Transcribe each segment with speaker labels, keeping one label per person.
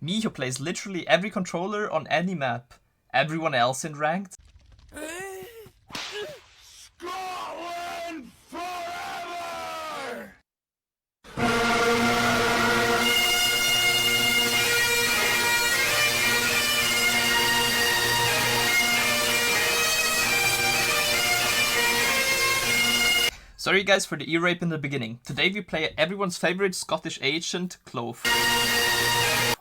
Speaker 1: Me who plays literally every controller on any map. Everyone else in ranked.
Speaker 2: Scotland forever!
Speaker 1: Sorry guys for the ear rape in the beginning. Today we play everyone's favorite Scottish agent, Clove,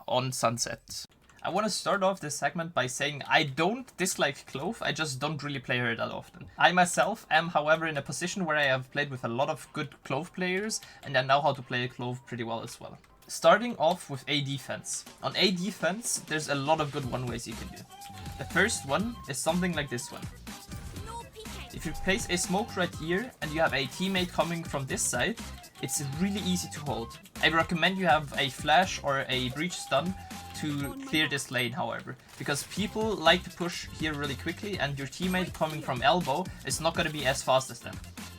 Speaker 1: on Sunset. I want to start off this segment by saying I don't dislike Clove, I just don't really play her that often. I myself am, however, in a position where I have played with a lot of good Clove players and I know how to play a Clove pretty well as well. Starting off with A defense. On A defense, there's a lot of good one-ways you can do. The first one is something like this one. If you place a smoke right here and you have a teammate coming from this side, it's really easy to hold. I recommend you have a flash or a breach stun to clear this lane, however, because people like to push here really quickly and your teammate coming from elbow is not going to be as fast as them.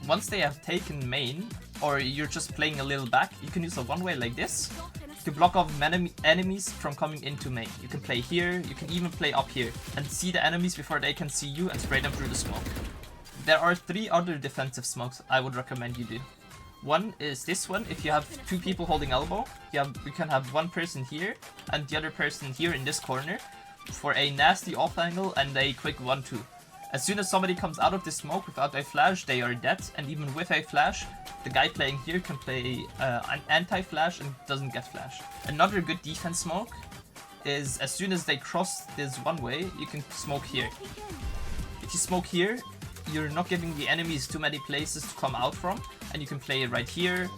Speaker 1: Once they have taken main, or you're just playing a little back, you can use a one-way like this to block off enemies from coming into main. You can play here, you can even play up here and see the enemies before they can see you and spray them through the smoke. There are 3 other defensive smokes I would recommend you do. One is this one. If you have 2 people holding elbow, you can have one person here and the other person here in this corner for a nasty off angle and a quick 1-2. As soon as somebody comes out of this smoke without a flash, they are dead, and even with a flash, the guy playing here can play an anti-flash and doesn't get flashed. Another good defense smoke is as soon as they cross this one way, you can smoke here. If you smoke here, you're not giving the enemies too many places to come out from, and you can play it right here,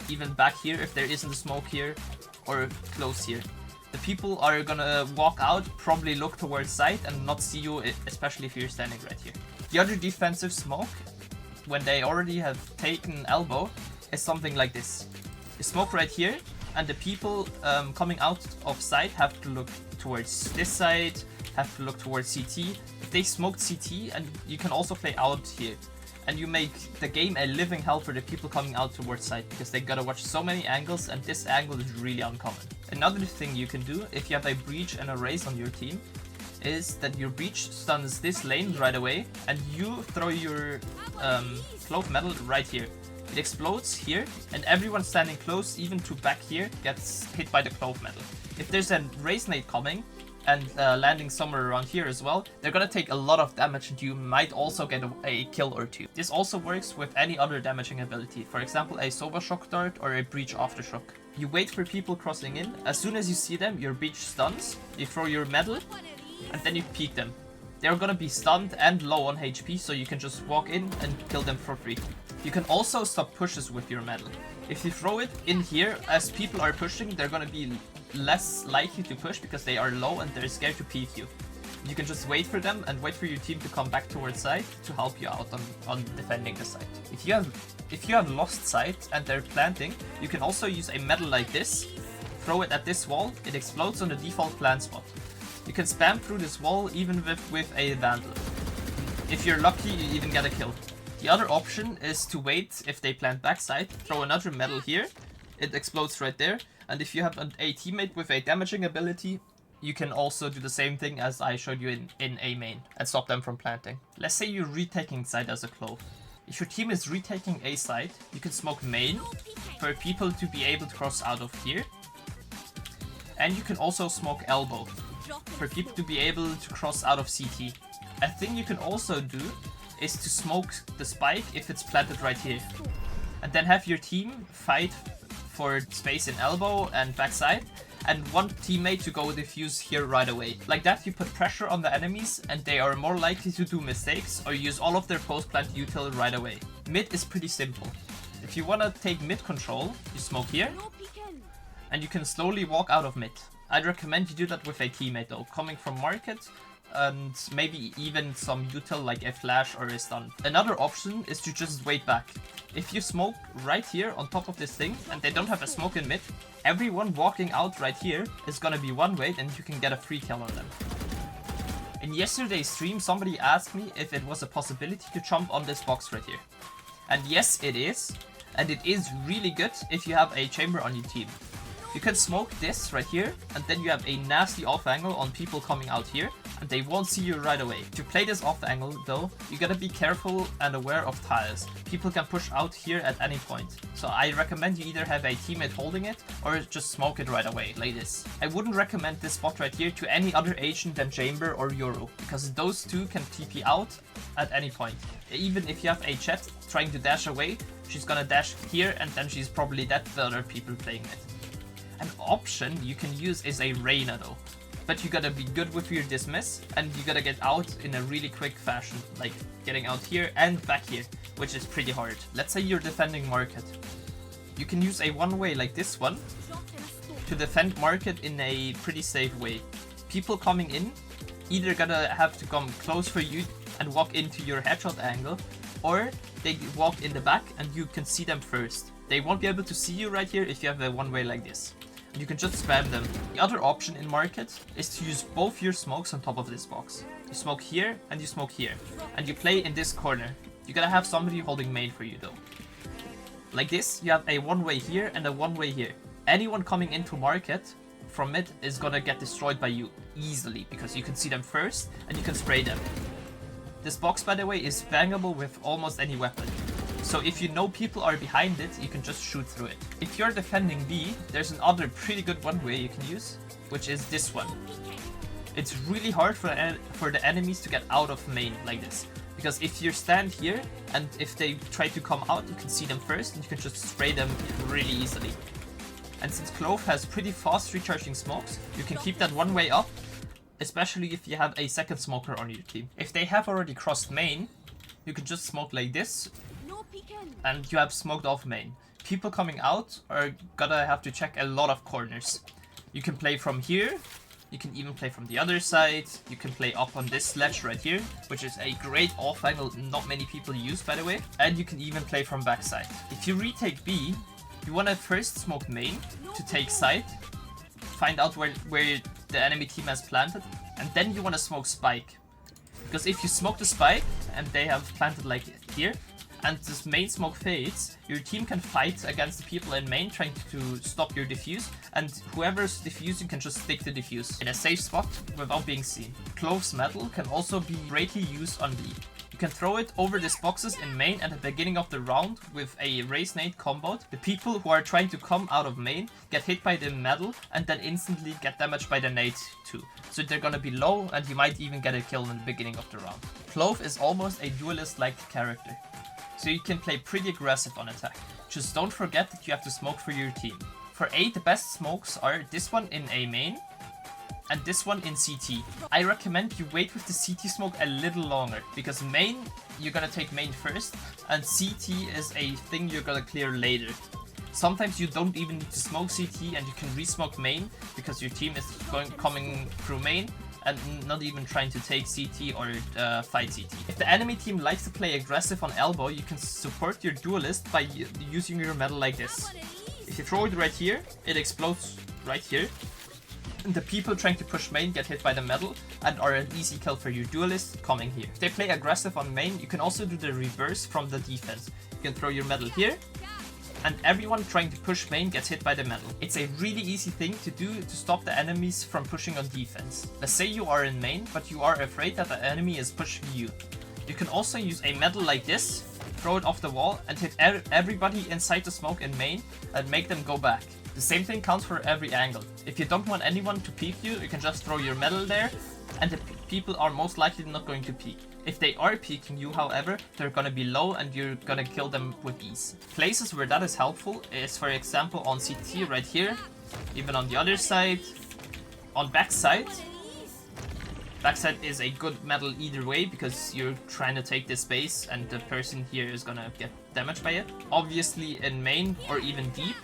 Speaker 1: even back here if there isn't a smoke here, or close here. The people are gonna walk out, probably look towards side and not see you, especially if you're standing right here. The other defensive smoke, when they already have taken elbow, is something like this. You smoke right here, and the people coming out of sight have to look towards this side, have to look towards CT. If they smoked CT, and you can also play out here. And you make the game a living hell for the people coming out towards side, because they gotta watch so many angles, and this angle is really uncommon. Another thing you can do, if you have a breach and a raise on your team, is that your breach stuns this lane right away, and you throw your Clove metal right here. It explodes here, and everyone standing close, even to back here, gets hit by the Clove metal. If there's a raise nade coming, and landing somewhere around here as well, they're gonna take a lot of damage and you might also get a kill or 2. This also works with any other damaging ability, for example a Sova Shock Dart or a Breach Aftershock. You wait for people crossing in, as soon as you see them, your Breach stuns, you throw your medal, and then you peek them. They're gonna be stunned and low on HP, so you can just walk in and kill them for free. You can also stop pushes with your medal. If you throw it in here, as people are pushing, they're gonna be less likely to push because they are low and they're scared to peek you. You can just wait for them and wait for your team to come back towards side to help you out on defending the site. If you have lost sight and they're planting, you can also use a medal like this, throw it at this wall, it explodes on the default plant spot. You can spam through this wall even with a vandal. If you're lucky, you even get a kill. The other option is to wait if they plant backside, throw another medal here, it explodes right there. And if you have a teammate with a damaging ability, you can also do the same thing as I showed you in A main and stop them from planting. Let's say you're retaking side as a Clove. If your team is retaking A side, you can smoke main for people to be able to cross out of here. And you can also smoke elbow for people to be able to cross out of CT. A thing you can also do is to smoke the spike if it's planted right here. And then have your team fight for space in elbow and backside, and one teammate to go defuse here right away. Like that you put pressure on the enemies and they are more likely to do mistakes or use all of their post-plant util right away. Mid is pretty simple. If you want to take mid control, you smoke here and you can slowly walk out of mid. I'd recommend you do that with a teammate though, coming from market, and maybe even some util like a flash or a stun. Another option is to just wait back. If you smoke right here on top of this thing and they don't have a smoke in mid, everyone walking out right here is gonna be one way and you can get a free kill on them. In yesterday's stream, somebody asked me if it was a possibility to jump on this box right here. And yes, it is. And it is really good if you have a chamber on your team. You can smoke this right here, and then you have a nasty off angle on people coming out here, and they won't see you right away. To play this off angle though, you gotta be careful and aware of tiles. People can push out here at any point. So I recommend you either have a teammate holding it, or just smoke it right away, like this. I wouldn't recommend this spot right here to any other agent than Chamber or Euro, because those two can TP out at any point. Even if you have a Chet trying to dash away, she's gonna dash here, and then she's probably dead to the other people playing it. An option you can use is a Reyna though, but you gotta be good with your dismiss, and you gotta get out in a really quick fashion, like getting out here and back here, which is pretty hard. Let's say you're defending market. You can use a one-way like this one to defend market in a pretty safe way. People coming in either gotta have to come close for you and walk into your headshot angle, or they walk in the back and you can see them first. They won't be able to see you right here if you have a one-way like this. You can just spam them. The other option in market is to use both your smokes on top of this box. You smoke here and you smoke here, and you play in this corner. You gotta have somebody holding main for you though. Like this, you have a one-way here and a one-way here. Anyone coming into market from mid is gonna get destroyed by you easily, because you can see them first and you can spray them. This box, by the way, is bangable with almost any weapon. So if you know people are behind it, you can just shoot through it. If you're defending B, there's another pretty good one-way you can use, which is this one. It's really hard for the enemies to get out of main like this, because if you stand here and if they try to come out, you can see them first and you can just spray them really easily. And since Clove has pretty fast recharging smokes, you can keep that one-way up, especially if you have a second smoker on your team. If they have already crossed main, you can just smoke like this, and you have smoked off main. People coming out are gonna have to check a lot of corners. You can play from here, you can even play from the other side, you can play up on this ledge right here, which is a great off angle not many people use, by the way, and you can even play from backside. If you retake B, you wanna first smoke main to take side, find out where the enemy team has planted, and then you wanna smoke spike. Because if you smoke the spike and they have planted like here, and this main smoke fades, your team can fight against the people in main trying to stop your defuse, and whoever's defusing can just stick the defuse in a safe spot without being seen. Clove's metal can also be greatly used on B. You can throw it over these boxes in main at the beginning of the round with a raise nade combo. The people who are trying to come out of main get hit by the metal and then instantly get damaged by the nade too. So they're gonna be low, and you might even get a kill in the beginning of the round. Clove is almost a duelist-like character, so you can play pretty aggressive on attack. Just don't forget that you have to smoke for your team. For A, the best smokes are this one in A main and this one in CT. I recommend you wait with the CT smoke a little longer, because main, you're gonna take main first, and CT is a thing you're gonna clear later. Sometimes you don't even need to smoke CT and you can re-smoke main, because your team is coming through main and not even trying to take CT or fight CT. If the enemy team likes to play aggressive on elbow, you can support your duelist by using your metal like this. If you throw it right here, it explodes right here. And the people trying to push main get hit by the metal and are an easy kill for your duelist coming here. If they play aggressive on main, you can also do the reverse from the defense. You can throw your metal here, and everyone trying to push main gets hit by the metal. It's a really easy thing to do to stop the enemies from pushing on defense. Let's say you are in main, but you are afraid that the enemy is pushing you. You can also use a metal like this, throw it off the wall, and hit everybody inside the smoke in main and make them go back. The same thing counts for every angle. If you don't want anyone to peek you, you can just throw your metal there, and the people are most likely not going to peek. If they are peeking you, however, they're gonna be low and you're gonna kill them with ease. Places where that is helpful is, for example, on CT right here, even on the other side, on backside. Backside is a good metal either way, because you're trying to take this base and the person here is gonna get damaged by it. Obviously in main or even deep.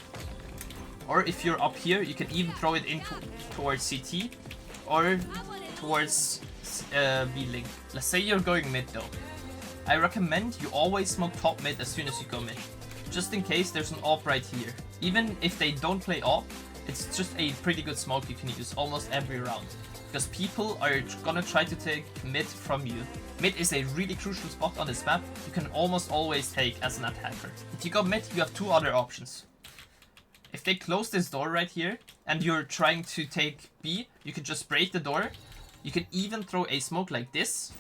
Speaker 1: Or if you're up here, you can even throw it towards CT or towards B-Link. Let's say you're going mid though. I recommend you always smoke top mid as soon as you go mid, just in case there's an AWP right here. Even if they don't play AWP, it's just a pretty good smoke you can use almost every round, because people are gonna try to take mid from you. Mid is a really crucial spot on this map you can almost always take as an attacker. If you go mid, you have two other options. If they close this door right here and you're trying to take B, you can just break the door. You can even throw a smoke like this,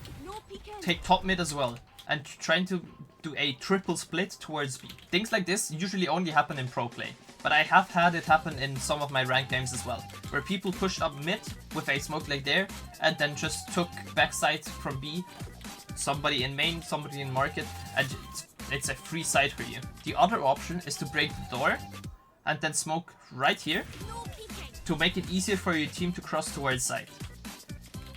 Speaker 1: take top mid as well, and trying to do a triple split towards B. Things like this usually only happen in pro play, but I have had it happen in some of my ranked games as well, where people pushed up mid with a smoke like there and then just took backside from B, somebody in main, somebody in market, and it's a free side for you. The other option is to break the door and then smoke right here to make it easier for your team to cross towards side.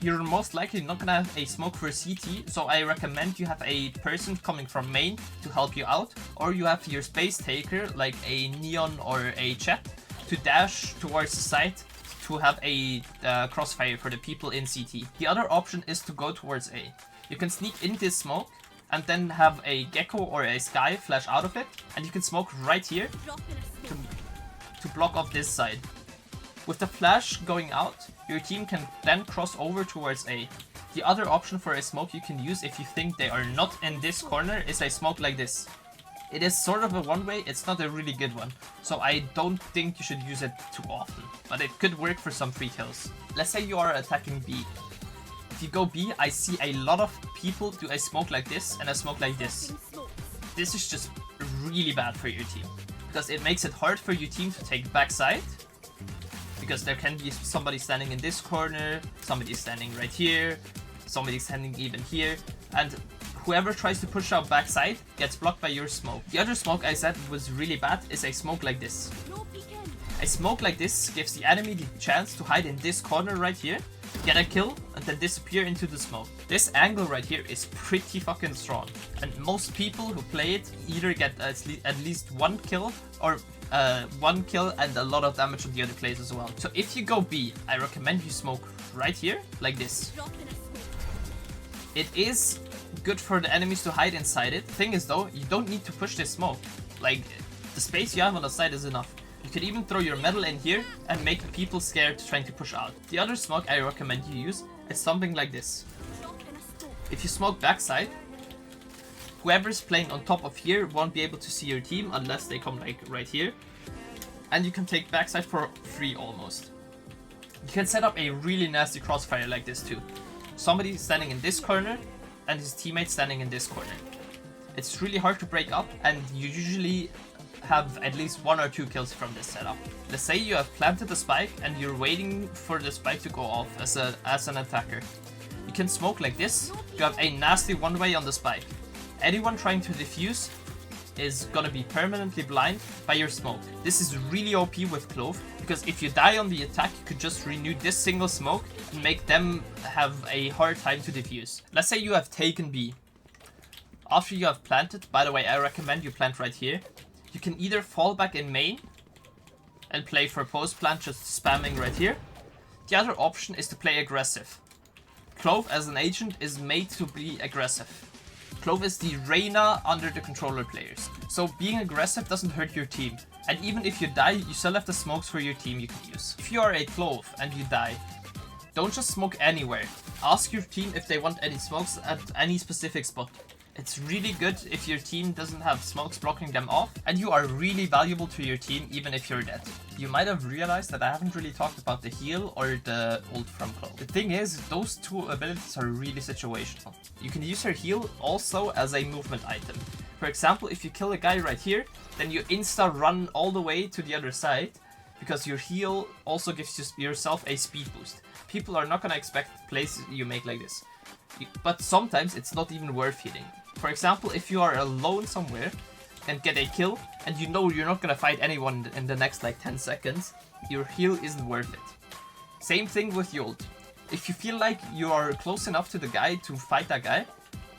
Speaker 1: You're most likely not gonna have a smoke for CT, so I recommend you have a person coming from main to help you out, or you have your space taker like a Neon or a Chet to dash towards the side to have a crossfire for the people in CT. The other option is to go towards A. You can sneak in this smoke and then have a Gecko or a Sky flash out of it, and you can smoke right here to block off this side. With the flash going out, your team can then cross over towards A. The other option for a smoke you can use if you think they are not in this corner is a smoke like this. It is sort of a one-way, it's not a really good one, so I don't think you should use it too often, but it could work for some free kills. Let's say you are attacking B. If you go B, I see a lot of people do a smoke like this and a smoke like this. This is just really bad for your team, because it makes it hard for your team to take backside, because there can be somebody standing in this corner, somebody standing right here, somebody standing even here, and whoever tries to push out backside gets blocked by your smoke. The other smoke I said was really bad is a smoke like this. A smoke like this gives the enemy the chance to hide in this corner right here, get a kill, and then disappear into the smoke. This angle right here is pretty fucking strong, and most people who play it either get at least one kill or one kill and a lot of damage on the other players as well. So if you go B, I recommend you smoke right here, like this. It is good for the enemies to hide inside it. Thing is though, you don't need to push this smoke. Like, the space you have on the side is enough. You could even throw your metal in here and make people scared trying to push out. The other smoke I recommend you use is something like this. If you smoke backside, whoever's playing on top of here won't be able to see your team unless they come like right here. And you can take backside for free almost. You can set up a really nasty crossfire like this too. Somebody standing in this corner and his teammate standing in this corner. It's really hard to break up, and you usually have at least 1 or 2 kills from this setup. Let's say you have planted the spike and you're waiting for the spike to go off as an attacker. You can smoke like this. You have a nasty one-way on the spike. Anyone trying to defuse is gonna be permanently blind by your smoke. This is really OP with Clove, because if you die on the attack, you could just renew this single smoke and make them have a hard time to defuse. Let's say you have taken B. After you have planted, by the way, I recommend you plant right here. You can either fall back in main and play for post plant, just spamming right here. The other option is to play aggressive. Clove as an agent is made to be aggressive. Clove is the Reyna under the controller players. So being aggressive doesn't hurt your team. And even if you die, you still have the smokes for your team you can use. If you are a Clove and you die, don't just smoke anywhere. Ask your team if they want any smokes at any specific spot. It's really good if your team doesn't have smokes blocking them off, and you are really valuable to your team even if you're dead. You might have realized that I haven't really talked about the heal or the ult from Clove. The thing is, those two abilities are really situational. You can use her heal also as a movement item. For example, if you kill a guy right here, then you insta run all the way to the other side, because your heal also gives yourself a speed boost. People are not gonna expect plays you make like this. But sometimes it's not even worth healing. For example, if you are alone somewhere and get a kill, and you know you're not gonna fight anyone in the next like 10 seconds, your heal isn't worth it. Same thing with your ult. If you feel like you are close enough to the guy to fight that guy,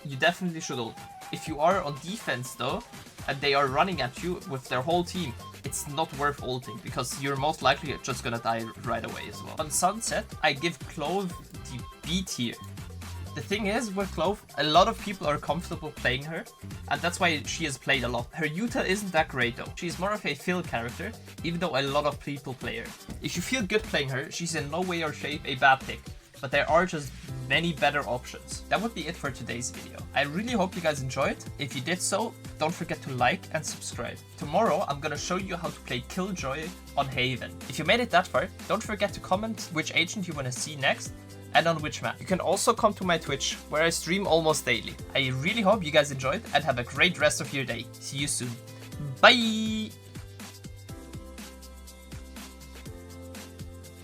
Speaker 1: you definitely should ult. If you are on defense though, and they are running at you with their whole team, it's not worth ulting, because you're most likely just gonna die right away as well. On Sunset, I give Clove the B tier. The thing is, with Clove, a lot of people are comfortable playing her, and that's why she is played a lot. Her util isn't that great though. She's more of a fill character, even though a lot of people play her. If you feel good playing her, she's in no way or shape a bad pick. but there are just many better options. That would be it for today's video. I really hope you guys enjoyed. If you did so, don't forget to like and subscribe. Tomorrow, I'm gonna show you how to play Killjoy on Haven. If you made it that far, don't forget to comment which agent you wanna see next and on which map. You can also come to my Twitch, where I stream almost daily. I really hope you guys enjoyed and have a great rest of your day. See you soon. Bye!